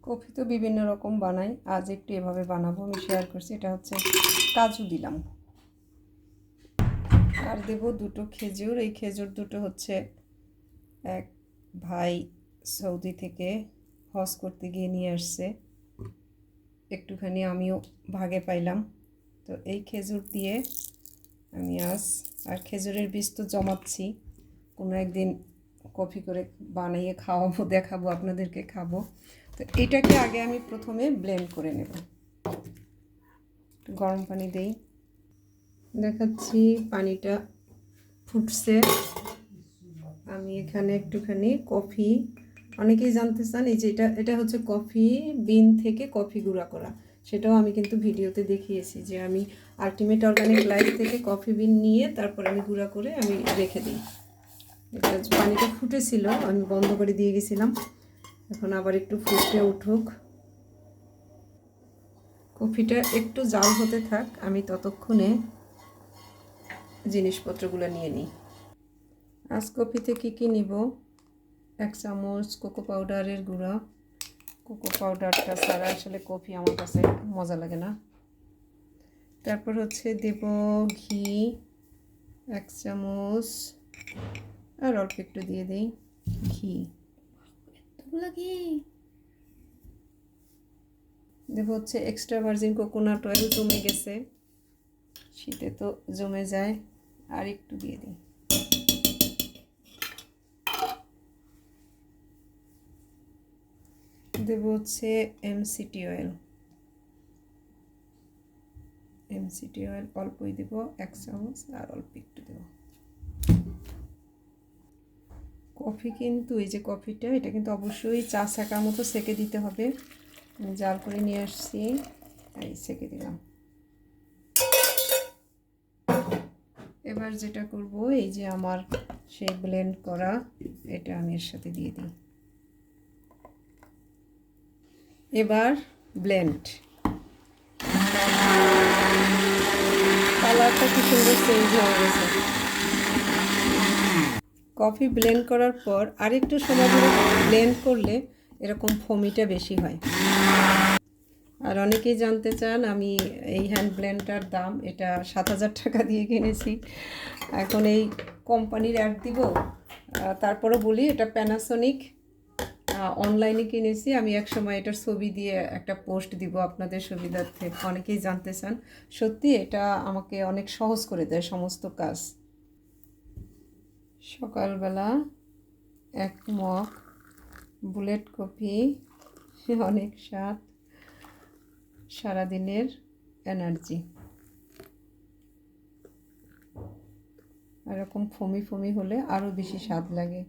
Coffee তো বিভিন্ন রকম বানাই, আজ একটু এভাবে বানাবো, আমি শেয়ার করছি। এটা হচ্ছে কাজু দিলাম, আর দেব দুটো খেজুর। এই খেজুর দুটো হচ্ছে এক ভাই সৌদি থেকে হজ করতে গিয়ে নিয়ে আসছে, একটুখানি আমিও ভাগে পাইলাম। তো এই খেজুর দিয়ে আমি আর খেজুরের বীজ তো জমাচ্ছি, কোনো একদিন কফি করে বানিয়ে খাওয়াবো, দেখাবো আপনাদেরকে, খাবো। তো এটাকে আগে আমি প্রথমে ব্লেন্ড করে নেব। গরম পানি দেই, দেখাচ্ছি পানিটা ফুটছে। আমি এখানে একটুখানি কফি, অনেকেই জানতে চান, এই যে এটা হচ্ছে কফি বিন থেকে কফি গুঁড়া করা, সেটাও আমি কিন্তু ভিডিওতে দেখিয়েছি যে আমি আলটিমেট অর্গানিক লাইফ থেকে কফি বিন নিয়ে তারপর আমি গুঁড়া করে আমি রেখে দিই। এটা পানিটা ফুটেছিল, আমি বন্ধ করে দিয়ে গেছিলাম, এখন আবার একটু ফুটে উঠুক। কফিটা একটু জাল হতে থাক, আমি ততক্ষণে জিনিসপত্রগুলো নিয়ে নিই। আজ কফিতে কী নিব, 1 চামচ কোকো পাউডারের গুঁড়া। কোকো পাউডারটা ছাড়া আসলে কফি আমার কাছে মজা লাগে না। তারপর হচ্ছে দেব ঘি 1 চামচ, আর অল্প একটু দিয়ে দিই ঘি। দেব হচ্ছে এক্সট্রা ভার্জিন কোকোনাট অয়েল, জমে গেছে, শীতে তো জমে যায়, আর একটু দিয়ে দিই। দেব হচ্ছে এমসিটি অয়েল, অল্পই দেব, 1 চামচ, আর অল্প একটু দেব। কফি কিন্তু এই যে কফিটা, এটা কিন্তু অবশ্যই চা সেকার মতো সেকে দিতে হবে। আমি জাল করে নিয়ে আসছি, এই সেকে দিলাম। এবার যেটা করব, এই যে আমার সেই ব্লেন্ড করা, এটা আমি এর সাথে দিয়ে দিই। এবার ব্লেন্ড, কালারটা কি সুন্দর চেঞ্জ হয়ে গেছে। কফি ব্লেন্ড করার পর আরেকটু সময় ধরে ব্লেন্ড করলে এরকম ফমিটা বেশি হয়। আর অনেকেই জানতে চান, আমি এই হ্যান্ড ব্লেন্ডার দাম, এটা 7,000 টাকা দিয়ে কিনেছি। এখন এই কোম্পানির অ্যাড দিব, তারপরে বলি এটা প্যানাসোনিক, অনলাইনে কিনেছি আমি। এক সময় এটার ছবি দিয়ে একটা পোস্ট দিব আপনাদের সুবিধার্থে, অনেকেই জানতে চান। সত্যি এটা আমাকে অনেক সহজ করে দেয় সমস্ত কাজ। সকালবেলা 1 মগ বুলেট কফি, অনেক স্বাদ, সারাদিনের এনার্জি। এরকম ফমি ফমি হলে আরও বেশি স্বাদ লাগে।